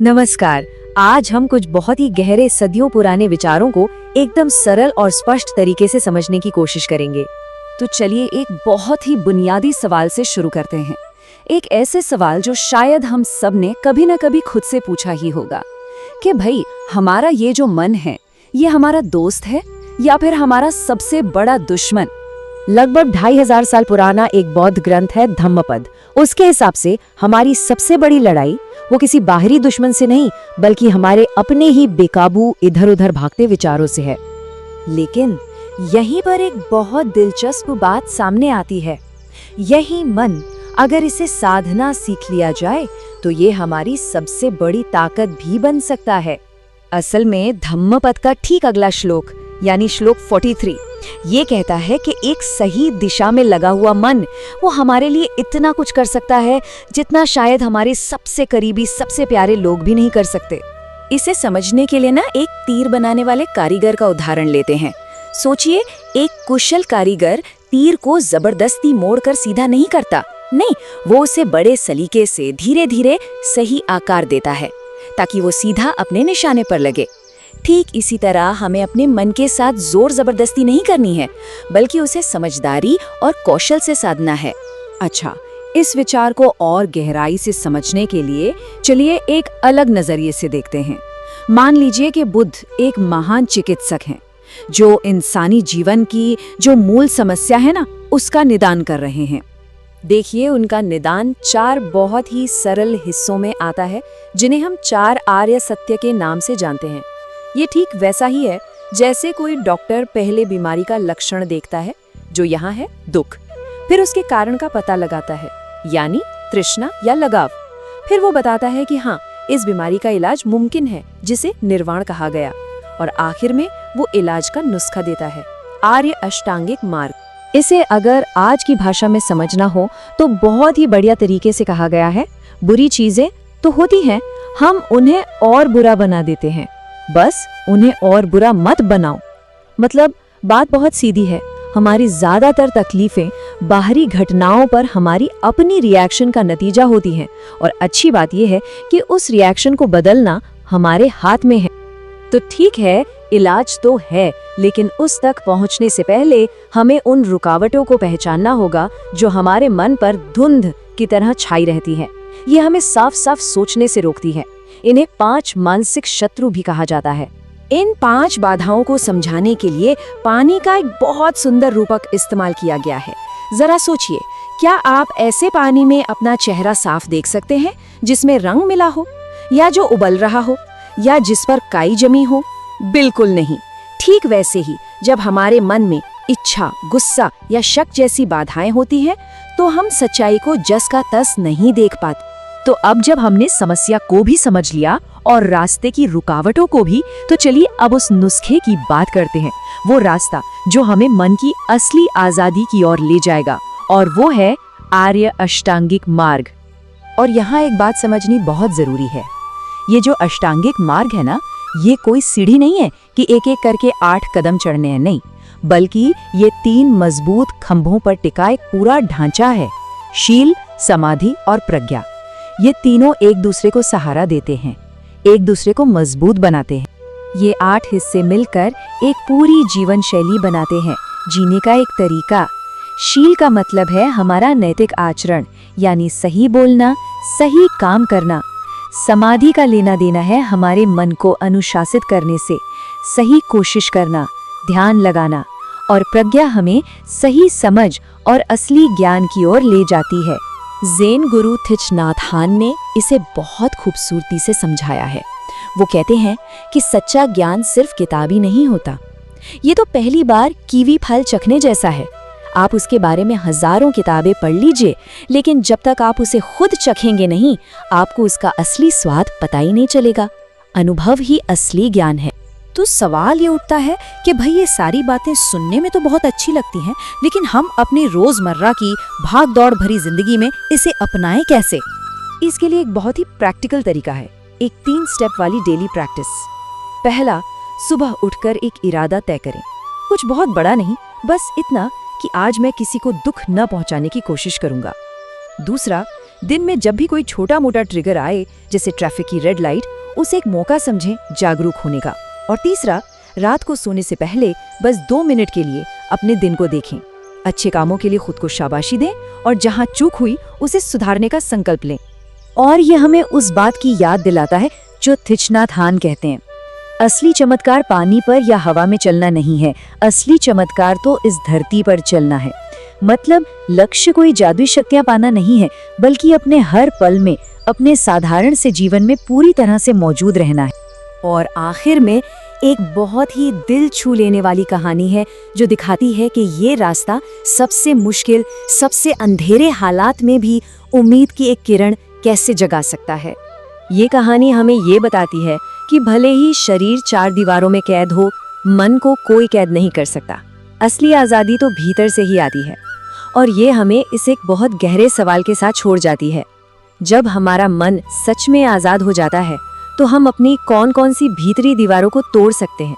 नमस्कार। आज हम कुछ बहुत ही गहरे सदियों पुराने विचारों को एकदम सरल और स्पष्ट तरीके से समझने की कोशिश करेंगे। तो चलिए एक बहुत ही बुनियादी सवाल से शुरू करते हैं। एक ऐसे सवाल जो शायद हम सब ने कभी न कभी खुद से पूछा ही होगा कि भाई हमारा ये जो मन है ये हमारा दोस्त है या फिर हमारा सबसे बड़ा दुश्मन। लगभग 2500 साल पुराना एक बौद्ध ग्रंथ है धम्मपद। उसके हिसाब से हमारी सबसे बड़ी लड़ाई वो किसी बाहरी दुश्मन से नहीं बल्कि हमारे अपने ही बेकाबू इधर उधर भागते विचारों से है। लेकिन यहीं पर एक बहुत दिलचस्प बात सामने आती है। यही मन, अगर इसे साधना सीख लिया जाए तो ये हमारी सबसे बड़ी ताकत भी बन सकता है। असल में धम्मपद का ठीक अगला श्लोक यानी श्लोक 43 ये कहता है कि एक सही दिशा में लगा हुआ मन वो हमारे लिए इतना कुछ कर सकता है जितना शायद हमारे सबसे करीबी सबसे प्यारे लोग भी नहीं कर सकते। इसे समझने के लिए ना एक तीर बनाने वाले कारीगर का उदाहरण लेते हैं। सोचिए, एक कुशल कारीगर तीर को जबरदस्ती मोड़कर सीधा नहीं करता, नहीं, वो उसे बड़े सलीके से धीरे धीरे सही आकार देता है ताकि वो सीधा अपने निशाने पर लगे। ठीक इसी तरह हमें अपने मन के साथ जोर जबरदस्ती नहीं करनी है बल्कि उसे समझदारी और कौशल से साधना है। अच्छा, इस विचार को और गहराई से समझने के लिए चलिए एक अलग नजरिए से देखते हैं। मान लीजिए कि बुद्ध एक महान चिकित्सक हैं जो इंसानी जीवन की जो मूल समस्या है ना उसका निदान कर रहे हैं। देखिए, उनका निदान 4 बहुत ही सरल हिस्सों में आता है जिन्हें हम 4 आर्य सत्य के नाम से जानते हैं। ये ठीक वैसा ही है जैसे कोई डॉक्टर पहले बीमारी का लक्षण देखता है जो यहाँ है दुख, फिर उसके कारण का पता लगाता है यानी तृष्णा या लगाव, फिर वो बताता है कि हाँ, इस बीमारी का इलाज मुमकिन है जिसे निर्वाण कहा गया, और आखिर में वो इलाज का नुस्खा देता है, आर्य अष्टांगिक मार्ग। इसे अगर आज की भाषा में समझना हो तो बहुत ही बढ़िया तरीके से कहा गया है, बुरी चीजें तो होती हैं, हम उन्हें और बुरा बना देते हैं, बस उन्हें और बुरा मत बनाओ। मतलब बात बहुत सीधी है, हमारी ज्यादातर तकलीफें बाहरी घटनाओं पर हमारी अपनी रिएक्शन का नतीजा होती हैं, और अच्छी बात यह है कि उस रिएक्शन को बदलना हमारे हाथ में है। तो ठीक है, इलाज तो है, लेकिन उस तक पहुंचने से पहले हमें उन रुकावटों को पहचानना होगा जो हमारे मन पर धुंध की तरह छाई रहती है। ये हमें साफ साफ सोचने से रोकती है। इन्हें 5 मानसिक शत्रु भी कहा जाता है। इन 5 बाधाओं को समझाने के लिए पानी का एक बहुत सुंदर रूपक इस्तेमाल किया गया है। जरा सोचिए, क्या आप ऐसे पानी में अपना चेहरा साफ देख सकते हैं जिसमें रंग मिला हो, या जो उबल रहा हो, या जिस पर काई जमी हो? बिल्कुल नहीं। ठीक वैसे ही जब हमारे मन में इच्छा, गुस्सा या शक जैसी बाधाएं होती हैं तो हम सच्चाई को जस का तस नहीं देख पाते। तो अब जब हमने समस्या को भी समझ लिया और रास्ते की रुकावटों को भी, तो चलिए अब उस नुस्खे की बात करते हैं, वो रास्ता जो हमें मन की असली आजादी की ओर ले जाएगा, और वो है आर्य अष्टांगिक मार्ग। और यहाँ एक बात समझनी बहुत जरूरी है, ये जो अष्टांगिक मार्ग है ना, ये कोई सीढ़ी नहीं है कि एक एक करके 8 कदम चढ़ने हैं, नहीं, बल्कि ये 3 मजबूत खंभों पर टिका एक पूरा ढांचा है। शील, समाधि और प्रज्ञा, ये तीनों एक दूसरे को सहारा देते हैं, एक दूसरे को मजबूत बनाते हैं। ये 8 हिस्से मिलकर एक पूरी जीवन शैली बनाते हैं, जीने का एक तरीका। शील का मतलब है हमारा नैतिक आचरण, यानी सही बोलना, सही काम करना। समाधि का लेना देना है हमारे मन को अनुशासित करने से, सही कोशिश करना, ध्यान लगाना। और प्रज्ञा हमें सही समझ और असली ज्ञान की ओर ले जाती है। ज़ेन गुरु थिच नाथ हान ने इसे बहुत खूबसूरती से समझाया है। वो कहते हैं कि सच्चा ज्ञान सिर्फ किताबी नहीं होता, ये तो पहली बार कीवी फल चखने जैसा है। आप उसके बारे में हजारों किताबें पढ़ लीजिए, लेकिन जब तक आप उसे खुद चखेंगे नहीं, आपको उसका असली स्वाद पता ही नहीं चलेगा। अनुभव ही असली ज्ञान है। तो सवाल ये उठता है कि भाई ये सारी बातें सुनने में तो बहुत अच्छी लगती हैं, लेकिन हम अपनी रोजमर्रा की भाग दौड़ भरी जिंदगी में इसे अपनाएं कैसे? इसके लिए एक बहुत ही प्रैक्टिकल तरीका है, एक 3 स्टेप वाली डेली प्रैक्टिस। पहला, सुबह उठकर एक इरादा तय करें, कुछ बहुत बड़ा नहीं, बस इतना कि आज मैं किसी को दुख न पहुंचाने की कोशिश करूंगा। दूसरा, दिन में जब भी कोई छोटा मोटा ट्रिगर आए, जैसे ट्रैफिक की रेड लाइट, उसे एक मौका समझें जागरूक होने का। और तीसरा, रात को सोने से पहले बस 2 मिनट के लिए अपने दिन को देखें। अच्छे कामों के लिए खुद को शाबाशी दें और जहां चूक हुई उसे सुधारने का संकल्प लें। और ये हमें उस बात की याद दिलाता है जो थिच नाथ हान कहते हैं, असली चमत्कार पानी पर या हवा में चलना नहीं है, असली चमत्कार तो इस धरती पर चलना है। मतलब लक्ष्य कोई जादुई शक्तियां पाना नहीं है, बल्कि अपने हर पल में अपने साधारण से जीवन में पूरी तरह से मौजूद रहना है। और आखिर में एक बहुत ही दिल छू लेने वाली कहानी है जो दिखाती है कि ये रास्ता सबसे मुश्किल, सबसे अंधेरे हालात में भी उम्मीद की एक किरण कैसे जगा सकता है। ये कहानी हमें ये बताती है कि भले ही शरीर 4 दीवारों में कैद हो, मन को कोई कैद नहीं कर सकता। असली आज़ादी तो भीतर से ही आती है। और ये हमें इस एक बहुत गहरे सवाल के साथ छोड़ जाती है, जब हमारा मन सच में आज़ाद हो जाता है तो हम अपनी कौन-कौन सी भीतरी दीवारों को तोड़ सकते हैं।